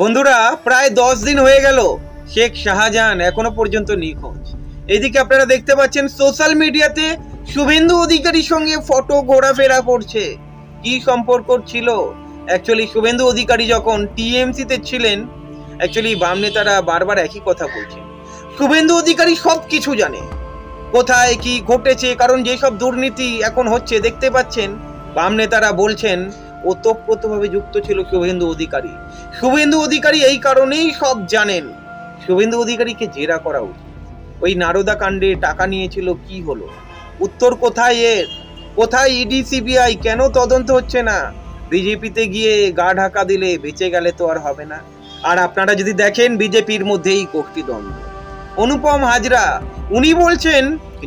বন্ধুরা, প্রায় 10 দিন হয়ে গেল শেখ শাহজাহান এখনো পর্যন্ত নিখোঁজ। এইদিকে আপনারা দেখতে পাচ্ছেন সোশ্যাল মিডিয়াতে শুভেন্দু অধিকারীর সঙ্গে ফটো ঘোরাফেরা করছে। কি সম্পর্ক ছিল? অ্যাকচুয়ালি শুভেন্দু অধিকারী যখন টিএমসিতে ছিলেন, অ্যাকচুয়ালি বাম নেতারা বারবার একই কথা বলছেন, শুভেন্দু অধিকারী সব কিছু জানে, কোথায় কি ঘটেছে। কারণ যেসব দুর্নীতি এখন হচ্ছে দেখতে পাচ্ছেন, বাম নেতারা বলছেন ওতপ্রোতভাবে যুক্ত ছিল শুভেন্দু অধিকারী। শুভেন্দু অধিকারী এই কারণেই সব জানেন। শুভেন্দু অধিকারীকে জেরা করা উচিত। ওই নারদা কাণ্ডে টাকা নিয়েছিল, কি হলো? উত্তর কোথায় এর? কোথায় ইডি সিবিআই? কেন তদন্ত হচ্ছে না? বিজেপিতে গিয়ে গা ঢাকা দিলে বেঁচে গেলে তো আর হবে না। আর আপনারা যদি দেখেন বিজেপির মধ্যেই গোষ্ঠীদ্বন্দ্ব। অনুপম হাজরা উনি বলছেন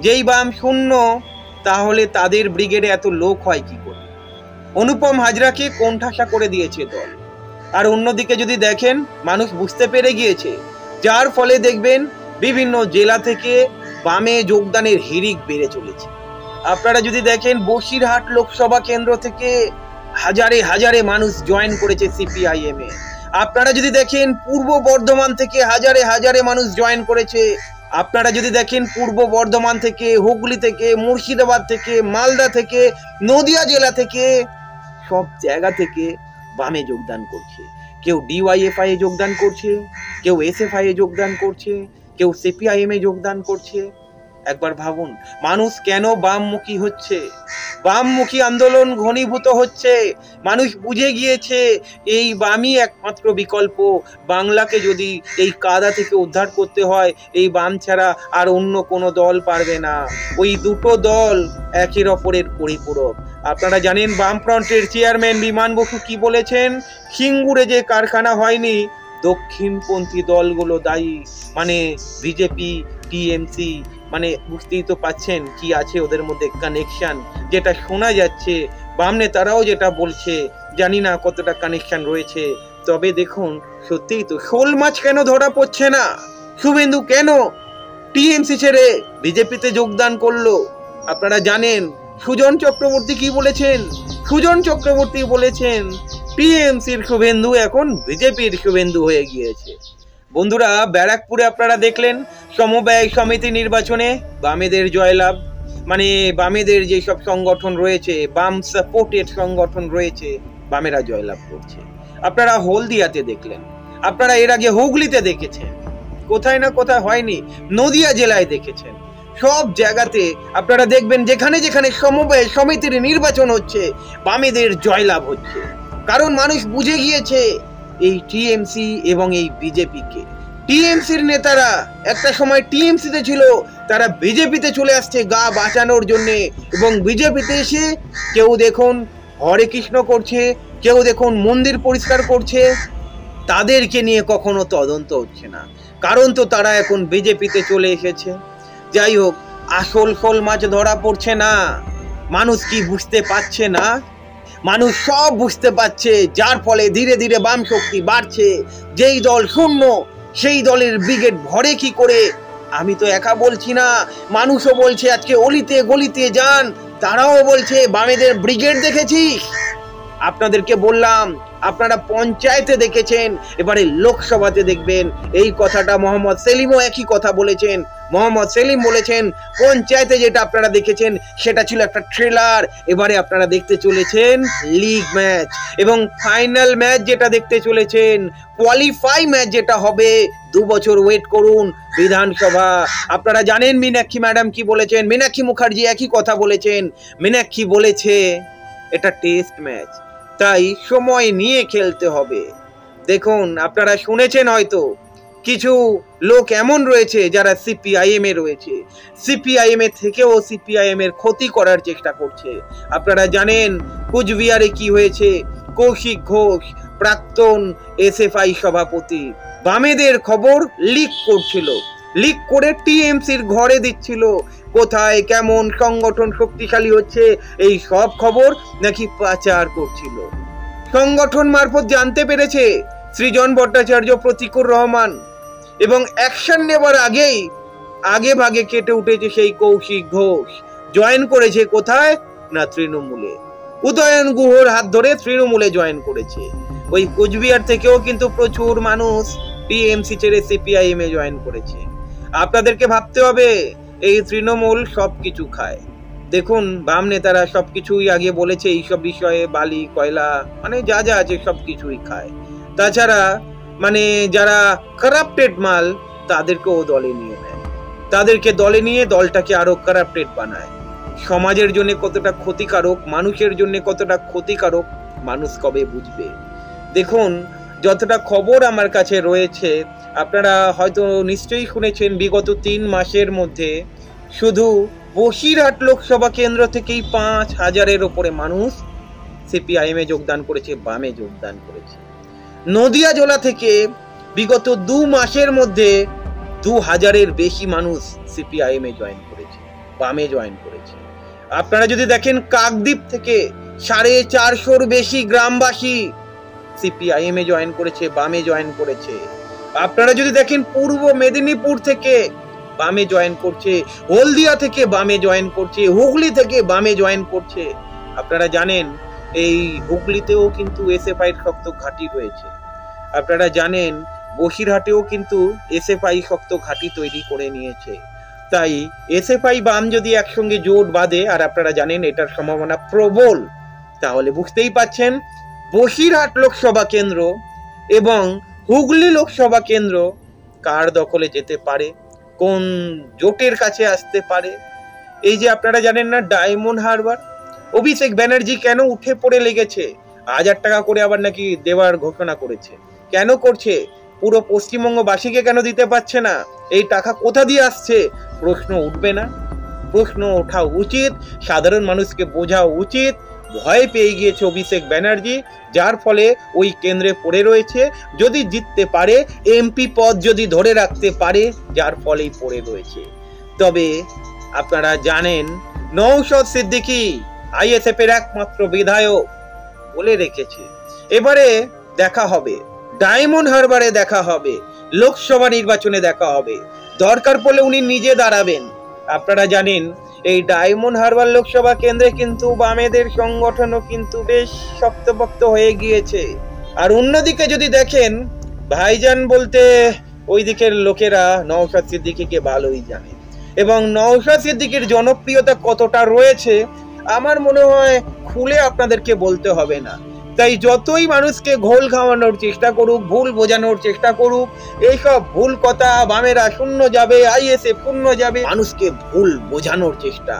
যেই বাম শূন্য, তাহলে তাদের ব্রিগেডে এত লোক হয় কি করে? অনুপম হাজরাকে কোণঠাসা করে দিয়েছে দল। আর অন্যদিকে যদি দেখেন, মানুষ বুঝতে পেরে গিয়েছে, যার ফলে দেখবেন বিভিন্ন জেলা থেকে বামে যোগদানের হিড়িক বেড়ে চলেছে। আপনারা যদি দেখেন বসিরহাট লোকসভা কেন্দ্র থেকে হাজারে হাজারে মানুষ জয়েন করেছে সিপিআইএম এ। আপনারা যদি দেখেন পূর্ব বর্ধমান থেকে হাজারে হাজারে মানুষ জয়েন করেছে। আপনারা যদি দেখেন পূর্ব বর্ধমান থেকে, হুগলি থেকে, মুর্শিদাবাদ থেকে, মালদা থেকে, নদিয়া জেলা থেকে, সব জায়গা থেকে বামে যোগদান করছে। কেউ ডিওয়াইএফআই এ যোগদান করছে, কেউ এসএফআই এ যোগদান করছে, কেউ সিপিআইএম এ যোগদান করছে। একবার ভাবুন, মানুষ কেন বামমুখী হচ্ছে? বামমুখী আন্দোলন ঘনীভূত হচ্ছে। মানুষ বুঝে গিয়েছে এই বামই একমাত্র বিকল্প। বাংলাকে যদি এই কাদা থেকে উদ্ধার করতে হয়, এই বাম ছাড়া আর অন্য কোনো দল পারবে না। ওই দুটো দল একের অপরের পরিপূরক। আপনারা জানেন বামফ্রন্টের চেয়ারম্যান বিমান বসু কি বলেছেন? সিঙ্গুরে যে কারখানা হয়নি, দক্ষিণপন্থী দলগুলো দায়ী। মানে বিজেপি, টিএমসি, মানে বুঝতেই তো পাচ্ছেন কি আছে ওদের মধ্যে কানেকশন, যেটা শোনা যাচ্ছে। বাম নেতারাও যেটা বলছে, জানি না কতটা কানেকশন রয়েছে। তবে দেখুন, সত্যিই তো শোল মাছ কেন ধরা পড়ছে না? শুভেন্দু কেন টিএমসি ছেড়ে বিজেপিতে যোগদান করলো? আপনারা জানেন সুজন চক্রবর্তী কি বলেছেন? সুজন চক্রবর্তী বলেছেন টিএমসির শুভেন্দু এখন বিজেপির শুভেন্দু হয়ে গিয়েছে। বন্ধুরা, ব্যারাকপুরে আপনারা দেখলেন সমবায় সমিতি নির্বাচনে বামেদের জয়লাভ। মানে বামেদের যেসব সংগঠন রয়েছে, বাম সাপোর্টেড সংগঠন রয়েছে, বামেরা জয়লাভ করছে। আপনারা হলদিয়াতে দেখলেন, আপনারা এর আগে হুগলিতে দেখেছেন, কোথায় না কোথায় হয়নি, নদিয়া জেলায় দেখেছেন। সব জায়গাতে আপনারা দেখবেন যেখানে যেখানে সমবায় সমিতির নির্বাচন হচ্ছে, বামেদের জয়লাভ হচ্ছে। কারণ মানুষ বুঝে গিয়েছে এই টিএমসি এবং এই বিজেপিকে। টিএমসির নেতারা একটা সময় টিএমসিতে ছিল, তারা বিজেপিতে চলে আসছে গা বাঁচানোর জন্য। এবং বিজেপিতে এসে কেউ দেখুন হরে কৃষ্ণ করছে, কেউ দেখুন মন্দির পরিষ্কার করছে। তাদেরকে নিয়ে কখনো তদন্ত হচ্ছে না, কারণ তো তারা এখন বিজেপিতে চলে এসেছে। যাই হোক, আসল শোল মাছ ধরা পড়ছে না। মানুষ কি বুঝতে পারছে না? মানুষ সব বুঝতে পারছে, যার ফলে ধীরে ধীরে বাম শক্তি বাড়ছে। যেই দল শূন্য, সেই দলের ব্রিগেড ভরে কি করে? আমি তো একা বলছি না, মানুষও বলছে। আজকে অলিতে গলিতে যান, তারাও বলছে বামেদের ব্রিগেড দেখেছিস? আপনাদেরকে বললাম, আপনারা পঞ্চায়েতে দেখেছেন, এবারে লোকসভাতে দেখবেন। এই কথাটা মোহাম্মদ সেলিমও একই কথা বলেছেন। মোহাম্মদ সেলিম বলেছেন পঞ্চায়েতে যেটা আপনারা দেখেছেন সেটা ছিল একটা ট্রেলার, এবারে আপনারা দেখতে চলেছেন লিগ ম্যাচ। এবং ফাইনাল ম্যাচ যেটা দেখতে চলেছেন, কোয়ালিফাই ম্যাচ যেটা হবে, 2 বছর ওয়েট করুন বিধানসভা। আপনারা জানেন মীনাক্ষী ম্যাডাম কি বলেছেন? মীনাক্ষী মুখার্জি একই কথা বলেছেন। মীনাক্ষী বলেছে এটা টেস্ট ম্যাচ, তাই সময় নিয়ে খেলতে হবে। দেখুন, আপনারা শুনেছেন হয়তো কিছু লোক এমন রয়েছে যারা সিপিআইএম এ রয়েছে, সিপিআইএম এর থেকেও সিপিআইএম এর ক্ষতি করার চেষ্টা করছে। আপনারা জানেন কুচবিহারে কি হয়েছে? কৌশিক ঘোষ, প্রাক্তন এসএফআই সভাপতি, বামেদের খবর লিক করছিল, লিক করে টিএমসির ঘরে দিচ্ছিল। কোথায় কেমন সংগঠন শক্তিশালী হচ্ছে, এই সব খবর নাকি পাচার করছিল। সংগঠন মারফত জানতে পেরেছে সৃজন ভট্টাচার্য, প্রতীকুর রহমান, এবং অ্যাকশন নেবার আগেই আগে ভাগে কেটে উঠেছে সেই কৌশিক ঘোষ। জয়েন করেছে কোথায়? না তৃণমূলে। উদয়ন গুহর হাত ধরে তৃণমূলে জয়েন করেছে। ওই কোচবিহার থেকেও কিন্তু প্রচুর মানুষ টিএমসি ছেড়ে সিপিআইএম এ জয়েন করেছে। আপনাদেরকে ভাবতে হবে, এই তৃণমূল সবকিছু খায়। দেখুন, বাম নেতারা সবকিছুই আগে বলেছে, এইসব বিষয়ে বালি কয়লা মানে যা যা আছে সবকিছুই খায়। তাছাড়া মানে যারা কারাপ্টেড মাল তাদেরকেও দলে নিয়ে নেয়, তাদেরকে দলে নিয়ে দলটাকে আরো কারাপ্টেড বানায়। সমাজের জন্য কতটা ক্ষতিকারক, মানুষের জন্য কতটা ক্ষতিকারক মানুষ কবে বুঝবে? দেখুন, যতটা খবর আমার কাছে রয়েছে, আপনারা হয়তো নিশ্চয়ই শুনেছেন, বিগত 3 মাসের মধ্যে শুধু বসিরহাট লোকসভা কেন্দ্র থেকেই 5,000-এর ওপরে মানুষ সিপিআইএম এ যোগদান করেছে, বামে যোগদান করেছে। নদিয়া জেলা থেকে বিগত 2 মাসের মধ্যে 2,000-এর বেশি মানুষ সিপিআইএম এ জয়েন করেছে, বামে জয়েন করেছে। আপনারা যদি দেখেন, কাকদ্বীপ থেকে 450-র বেশি গ্রামবাসী সিপিআইএম এ জয়েন করেছে, বামে জয়েন করেছে। আপনারা যদি দেখেন, পূর্ব মেদিনীপুর থেকে বামে জয়েন করছে, হলদিয়া থেকে বামে জয়েন করছে, হুগলি থেকে বামে জয়েন করছে। আপনারা জানেন, এই হুগলিতেও কিন্তু এসএফআই এর শক্ত ঘাঁটি রয়েছে। আপনারা জানেন, বসিরহাটেও কিন্তু এসএফআই শক্ত ঘাঁটি তৈরি করে নিয়েছে। তাই এসএফআই বাম যদি একসঙ্গে জোট বাঁধে, আর আপনারা জানেন এটার সম্ভাবনা প্রবল, তাহলে বুঝতেই পাচ্ছেন বসিরহাট লোকসভা কেন্দ্র এবং হুগলি লোকসভা কেন্দ্র কার দখলে যেতে পারে, কোন জোটের কাছে আসতে পারে। এই যে আপনারা জানেন না, ডায়মন্ড হারবার অভিষেক ব্যানার্জি কেন উঠে পড়ে লেগেছে, 1000 টাকা করে আবার নাকি দেওয়ার ঘোষণা করেছে। কেন করছে? পুরো পশ্চিমবঙ্গবাসীকে কেন দিতে পারছে না? এই টাকা কোথা দিয়ে আসছে? প্রশ্ন উঠবে না? প্রশ্ন ওঠা উচিত, সাধারণ মানুষকে বোঝা উচিত। ভয় পেয়ে গিয়েছে অভিষেক ব্যানার্জি, যার ফলে ওই কেন্দ্রে পড়ে রয়েছে। যদি জিততে পারে, এমপি পদ যদি ধরে রাখতে পারে, যার ফলেই পড়ে রয়েছে। তবে আপনারা জানেন, নওশাদ সিদ্দিকী আইএসএফ এর একমাত্র বিধায়ক বলে রেখেছে, এবারে দেখা হবে, ডায়মন্ড হারবারে দেখা হবে, লোকসভা নির্বাচনে দেখা হবে, দরকার পড়লে উনি নিজে দাঁড়াবেন। আপনারা জানেন, এই ডায়মন্ড হারবার লোকসভা কেন্দ্রে কিন্তু বামেদের সংগঠনও কিন্তু বেশ শক্তপোক্ত হয়ে গিয়েছে। আর অন্যদিকে যদি দেখেন, ভাইজান বলতে ওই দিকের লোকেরা নওশাদ সিদ্দিকীকে ভালোই জানে, এবং নওশাদ সিদ্দিকীর জনপ্রিয়তা কতটা রয়েছে আমার মনে হয় খুলে আপনাদেরকে বলতে হবে না। তাই যতই মানুষকে ঘোল খাওয়ানোর চেষ্টা করুক, ভুল বোঝানোর চেষ্টা করুক, এইসব ভুল কথা, বামেরা শূন্য যাবে, আইএসএফ শূন্য যাবে, মানুষকে ভুল বোঝানোর চেষ্টা।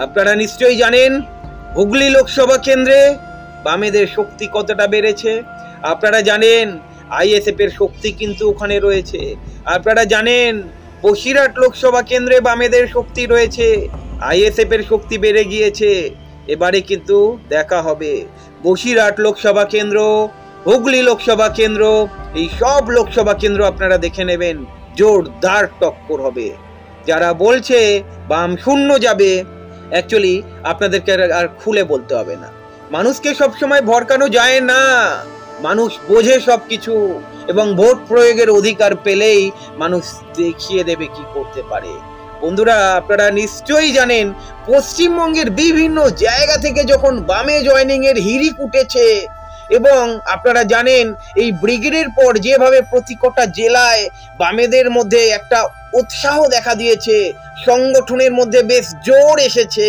আপনারা নিশ্চয়ই জানেন, হুগলি লোকসভা কেন্দ্রে বামেদের শক্তি কতটা বেড়েছে। আপনারা জানেন, আইএসএফ এর শক্তি কিন্তু ওখানে রয়েছে। আপনারা জানেন, বসিরহাট লোকসভা কেন্দ্রে বামেদের শক্তি রয়েছে, আইএসএফ এর শক্তি বেড়ে গিয়েছে। এবারে কিন্তু দেখা হবে বসিরহাট লোকসভা কেন্দ্র, হুগলি লোকসভা কেন্দ্র, এই সব লোকসভা কেন্দ্র আপনারা দেখে নেবেন, জোরদার টক্কর হবে। যারা বলছে বাম শূন্য যাবে, অ্যাকচুয়ালি আপনাদেরকে আর খুলে বলতে হবে না। মানুষকে সবসময় ভড়কানো যায় না, মানুষ বোঝে সবকিছু, এবং ভোট প্রয়োগের অধিকার পেলেই মানুষ দেখিয়ে দেবে কি করতে পারে। বন্ধুরা, আপনারা নিশ্চয়ই জানেন, পশ্চিমবঙ্গের বিভিন্ন জায়গা থেকে যখন বামে জয়েনিং এর হিড়িক উঠেছে, এবং আপনারা জানেন এই ব্রিগেডের পর যেভাবে প্রতিটা জেলায় বামেদের মধ্যে একটা উৎসাহ দেখা দিয়েছে, সংগঠনের মধ্যে বেশ জোর এসেছে,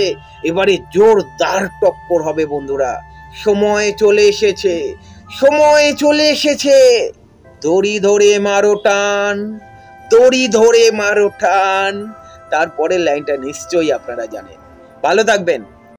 এবারে জোরদার টক্কর হবে বন্ধুরা। সময় চলে এসেছে, সময় চলে এসেছে। দড়ি ধরে মারো টান, দড়ি ধরে মারো টান। তারপরে লাইনটা নিশ্চয়ই আপনারা জানেন। ভালো থাকবেন।